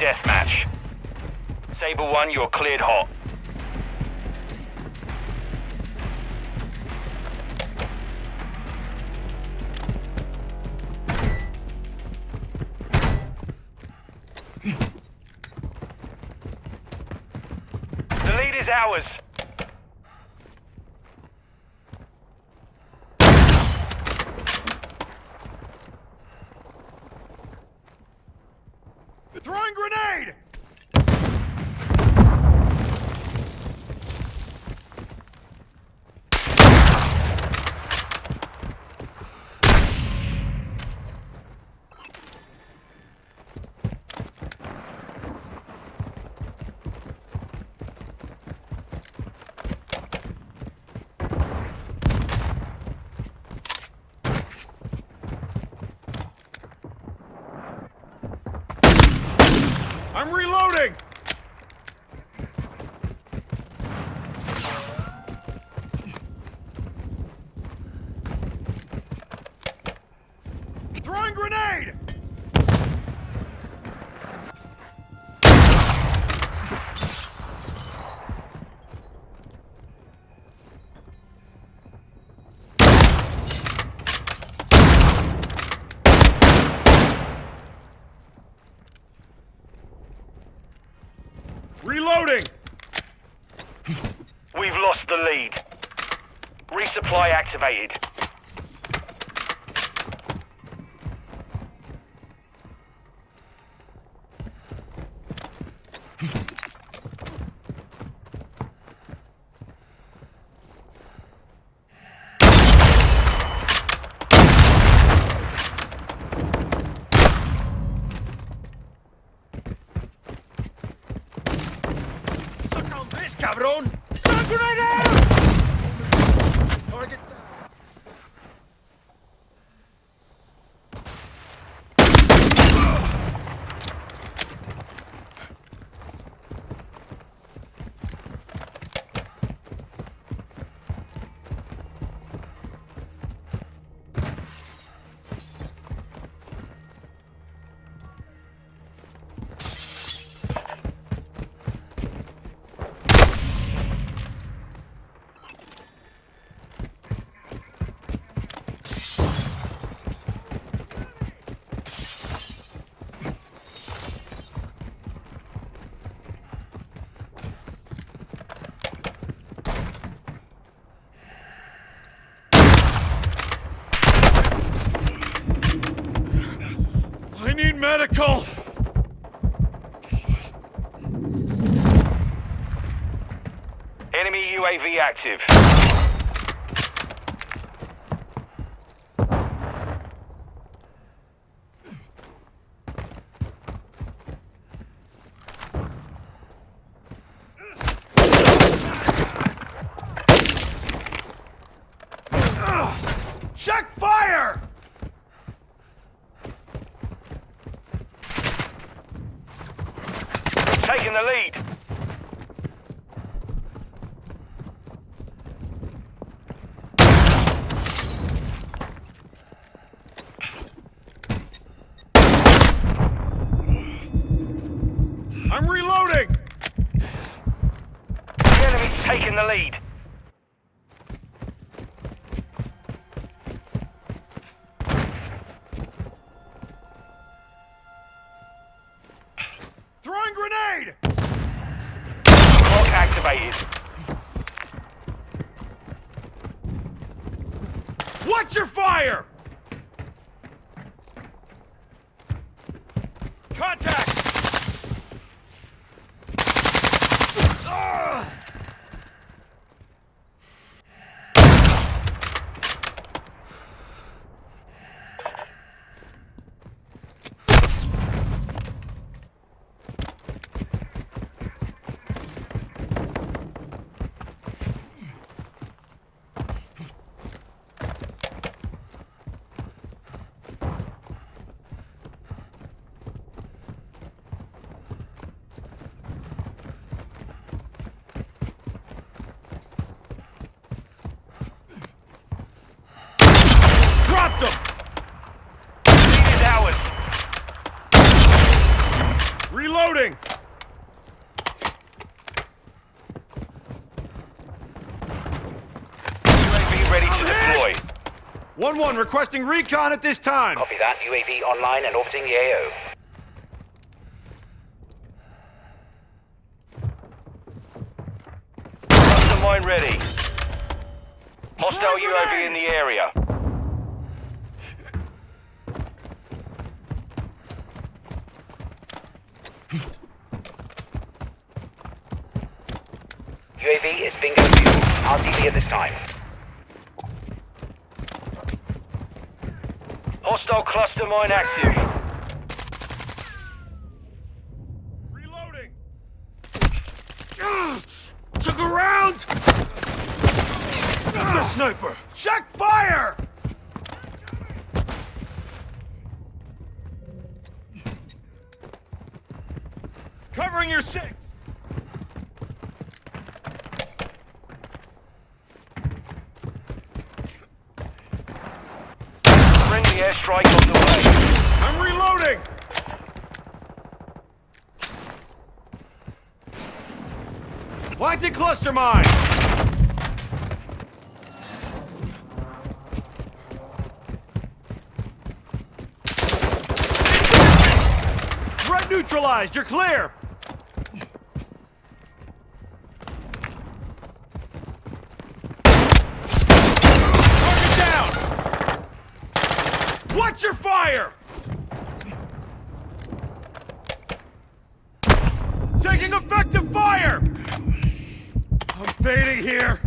deathmatch. Sable 1, you're cleared hot. The lead is ours. Throwing grenade! I'm reloading! Throwing grenade! Reloading! We've lost the lead. Resupply activated. This cabrón! Stun grenade out! Target down. I need medical! Enemy UAV active. Check fire! Taking the lead. I'm reloading! The enemy's taking the lead. Throwing grenade! Lock activated. Watch your fire! Contact! Ugh. Reloading! UAV ready to deploy. 1-1 requesting recon at this time. Copy that. UAV online and orbiting the AO. Cluster mine ready. Hostile UAV in the area. UAV is bingo fuel. RTB at this time. Hostile cluster mine active. Reloading! Took a round! The sniper! Check fire! Covering your six! Friendly airstrike on the way. I'm reloading! Planted cluster mine! Threat neutralized, you're clear! Target down! Watch your fire! Taking effective fire! I'm fading here.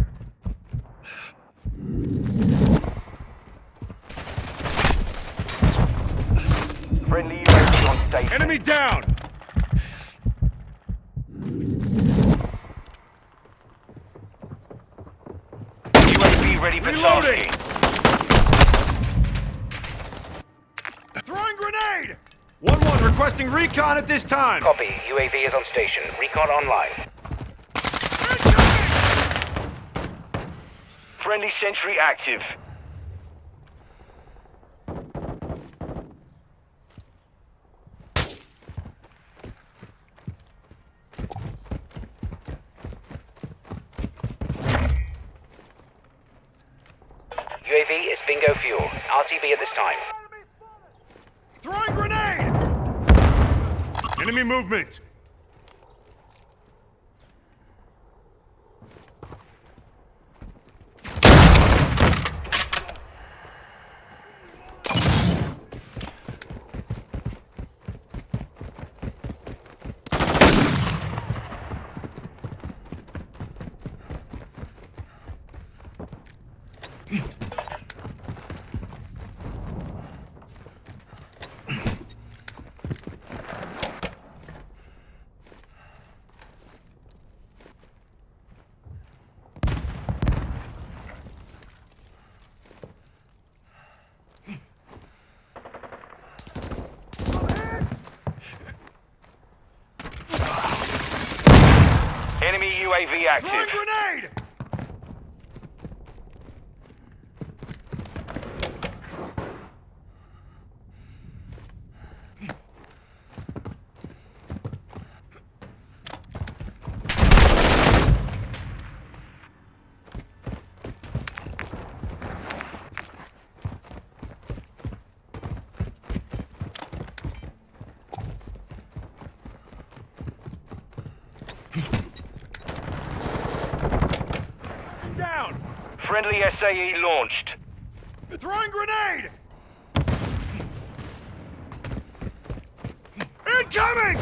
Friendly UAV on station. Enemy down! UAV ready for Reloading! tasking. Throwing grenade! 1-1 requesting recon at this time. Copy. UAV is on station. Recon online. Friendly sentry active. UAV is bingo fuel. RTB at this time. Throwing grenade! Enemy movement! Enemy UAV Throwing active. grenade! Down! Friendly SAE launched. Throwing grenade! Incoming!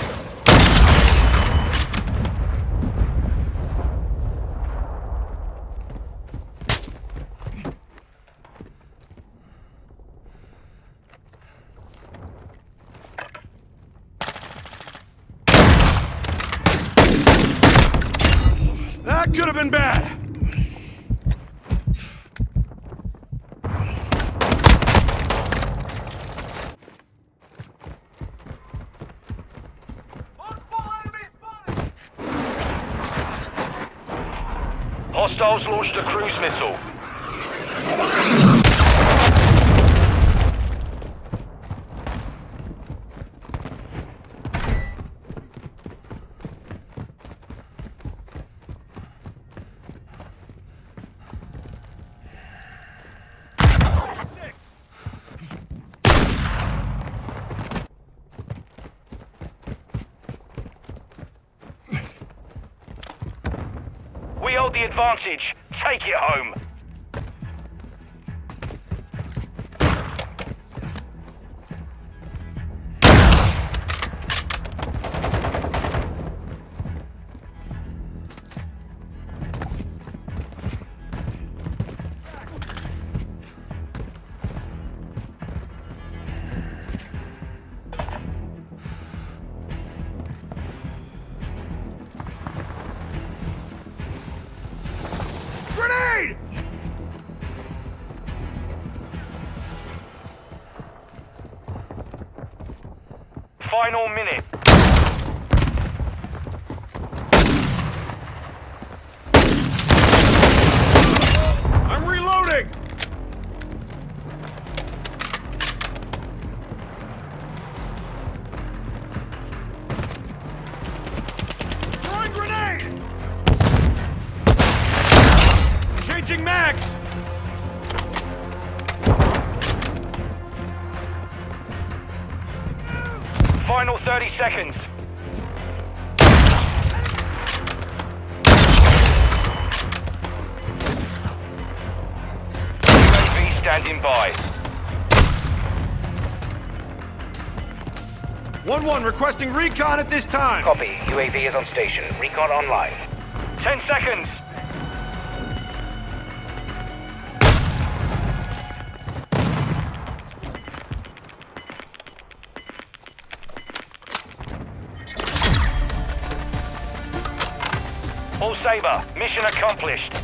That could have been bad. Hostiles launched a cruise missile. the advantage. Take it home. Grenade! Final minute. I'm reloading! Throwing grenade! Changing max! Final 30 seconds. UAV standing by. 1-1 requesting recon at this time. Copy. UAV is on station. Recon online. 10 seconds. All Sabre, mission accomplished.